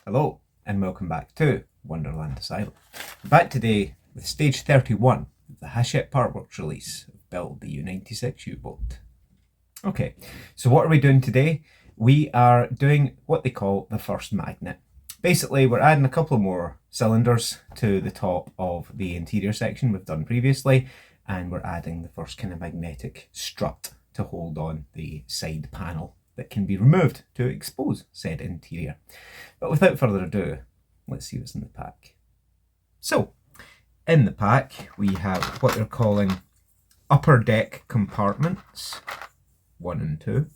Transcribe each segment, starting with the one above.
Hello and welcome back to Wonderland Asylum. Back today with stage 31 of the Hachette Partworks release of Build the U96 U-boat. Okay, so what are we doing today? We are doing what they call the first magnet. Basically, we're adding a couple more cylinders to the top of the interior section we've done previously, and we're adding the first kind of magnetic strut to hold on the side panel that can be removed to expose said interior. But without further ado, let's see what's in the pack. So, in the pack we have what they're calling upper deck compartments, 1 and 2.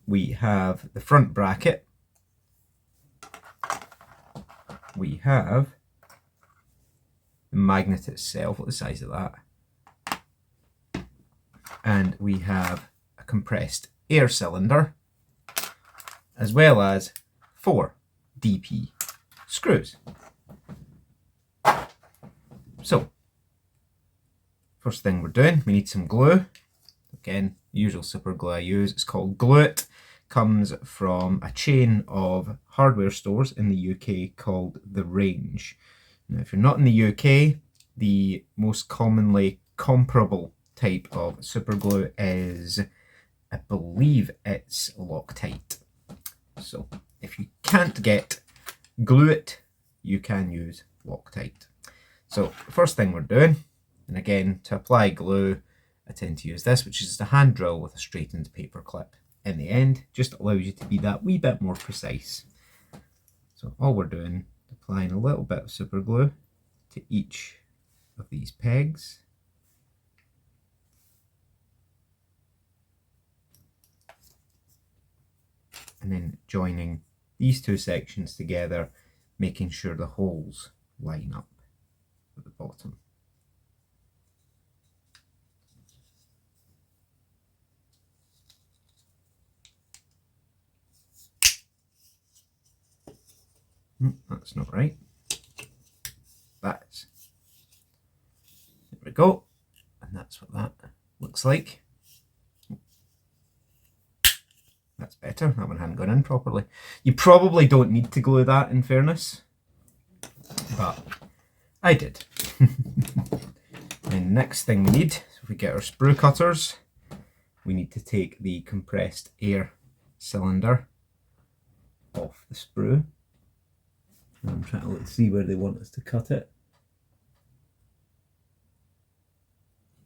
We have the front bracket. We have the magnet itself, what the size of that. And we have a compressed air cylinder, as well as 4 DP screws. So, first thing we're doing, we need some glue. Again, usual super glue I use. It's called Glue It. Comes from a chain of hardware stores in the UK called The Range. Now, if you're not in the UK, the most commonly comparable type of super glue is, I believe it's Loctite. So if you can't get Glue It, you can use Loctite. So first thing we're doing, and again, to apply glue, I tend to use this, which is a hand drill with a straightened paper clip. In the end, just allows you to be that wee bit more precise. So all we're doing, applying a little bit of super glue to each of these pegs. And then joining these two sections together, making sure the holes line up at the bottom. That's not right. That's. There we go. And that's what that looks like. That's better. That one hadn't gone in properly. You probably don't need to glue that, in fairness, but I did. And next thing we need, so if we get our sprue cutters, we need to take the compressed air cylinder off the sprue. I'm trying to look to see where they want us to cut it.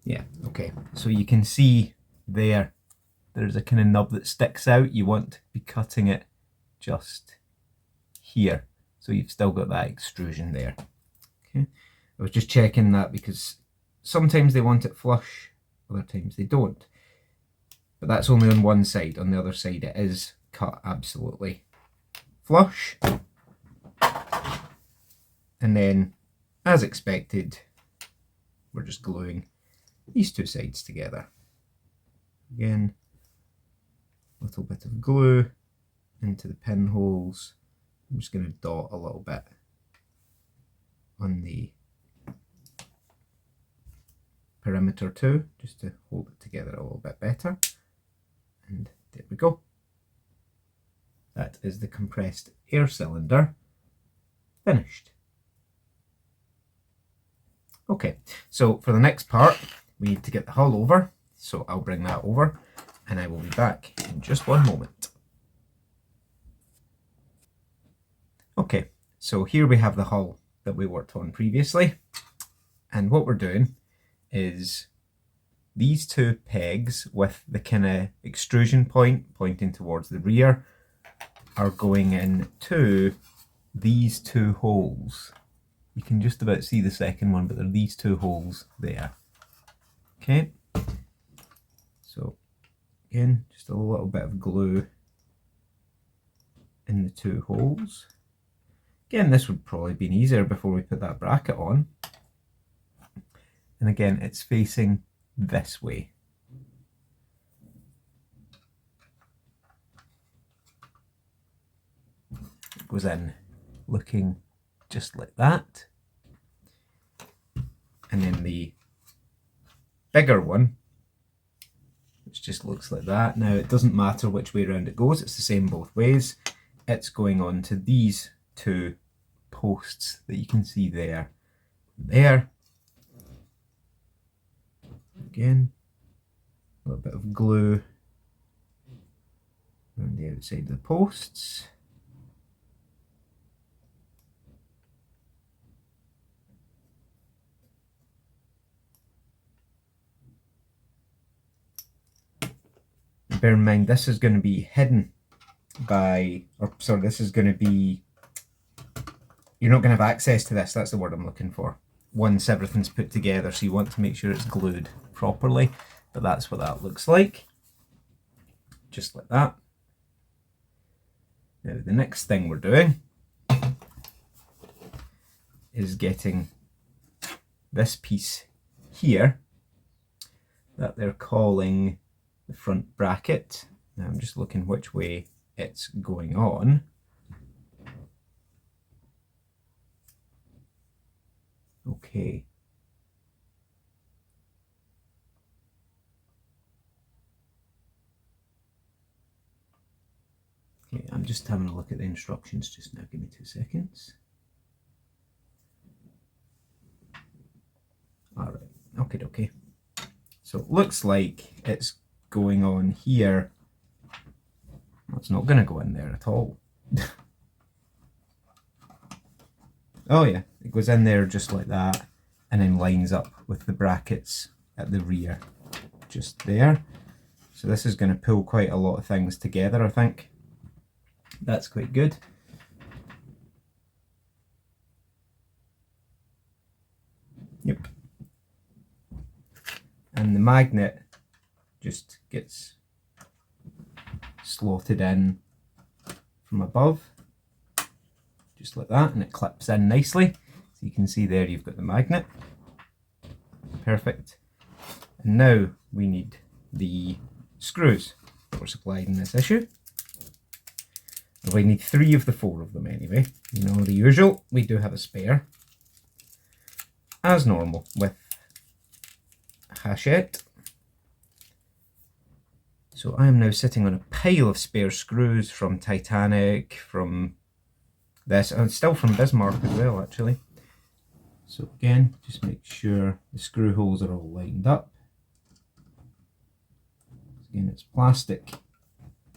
Yeah, okay. So you can see there's a kind of nub that sticks out. You want to be cutting it just here. So you've still got that extrusion there. Okay. I was just checking that because sometimes they want it flush, other times they don't. But that's only on one side. On the other side it is cut absolutely flush. And then, as expected, we're just gluing these two sides together. Again, a little bit of glue into the pinholes. I'm just going to dot a little bit on the perimeter too, just to hold it together a little bit better. And there we go. That is the compressed air cylinder finished. Okay, so for the next part, we need to get the hull over. So I'll bring that over and I will be back in just one moment. Okay, so here we have the hull that we worked on previously. And what we're doing is these two pegs with the kind of extrusion point pointing towards the rear are going into these two holes. You can just about see the second one, but there are these two holes there. Okay, so again, just a little bit of glue in the two holes. Again, this would probably have been easier before we put that bracket on. And again, it's facing this way. It goes in looking just like that. And then the bigger one, which just looks like that. Now it doesn't matter which way around it goes, it's the same both ways. It's going on to these two posts that you can see there. There. Again, a little bit of glue around the outside of the posts. Bear in mind, this is going to be hidden by, or sorry, this is going to be, you're not going to have access to this, that's the word I'm looking for, once everything's put together, so you want to make sure it's glued properly, but that's what that looks like, just like that. Now the next thing we're doing is getting this piece here that they're calling the front bracket. Now I'm just looking which way it's going on. Okay. Okay, I'm just having a look at the instructions just now, give me 2 seconds. Alright, okay. So it looks like it's going on here. Well, it's not going to go in there at all. Oh yeah, it goes in there just like that and then lines up with the brackets at the rear, just there. So this is going to pull quite a lot of things together, I think. That's quite good. Yep. And the magnet just gets slotted in from above, just like that, and it clips in nicely. So you can see there you've got the magnet. Perfect. And now we need the screws that were supplied in this issue. We need 3 of the 4 of them anyway. You know, the usual, we do have a spare, as normal with Hachette. So I am now sitting on a pile of spare screws from Titanic, from this, and still from Bismarck as well actually. So again, just make sure the screw holes are all lined up. Again, it's plastic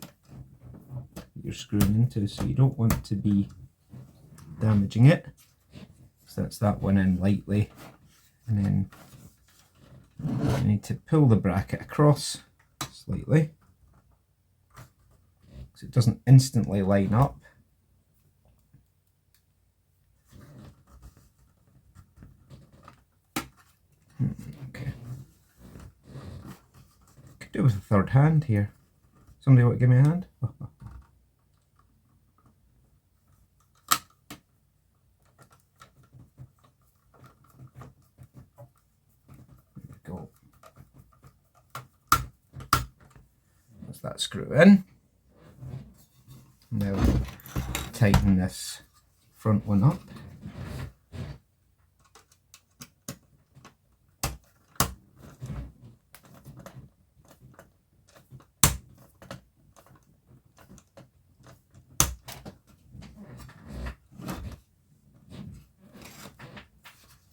that you're screwing into, so you don't want to be damaging it. So that's that one in lightly, and then you need to pull the bracket across slightly so it doesn't instantly line up. Okay. Could do with a third hand here. Somebody want to give me a hand? Go. That's that screw in. Now tighten this front one up.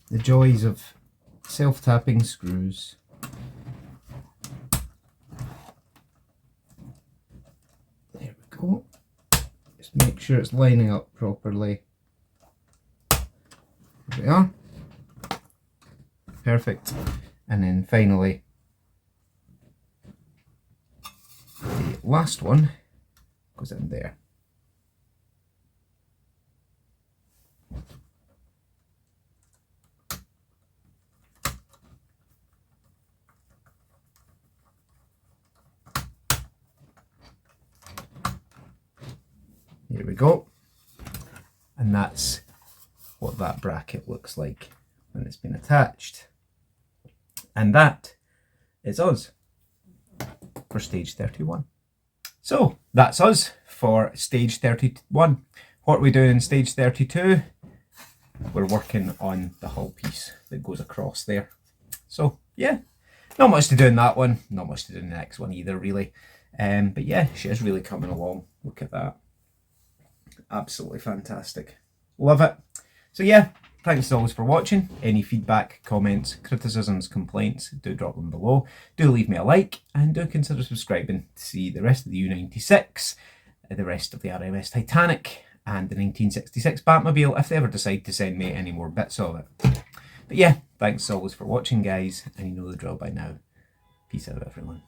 The joys of self-tapping screws. There we go. Just make sure it's lining up properly. There we are. Perfect. And then finally, the last one goes in there. Here we go, and that's what that bracket looks like when it's been attached. And that is us for stage 31. So that's us for stage 31. What are we doing in stage 32? We're working on the hull piece that goes across there. So yeah, Not much to do in that one, not much to do in the next one either, really. But yeah, she is really coming along. Look at that. Absolutely fantastic. Love it. So yeah, thanks as always for watching. Any feedback, comments, criticisms, complaints, do drop them below. Do leave me a like, and do consider subscribing to see the rest of the U96, the rest of the RMS Titanic, and the 1966 Batmobile, if they ever decide to send me any more bits of it. But yeah, thanks as always for watching, guys, and you know the drill by now. Peace out, everyone.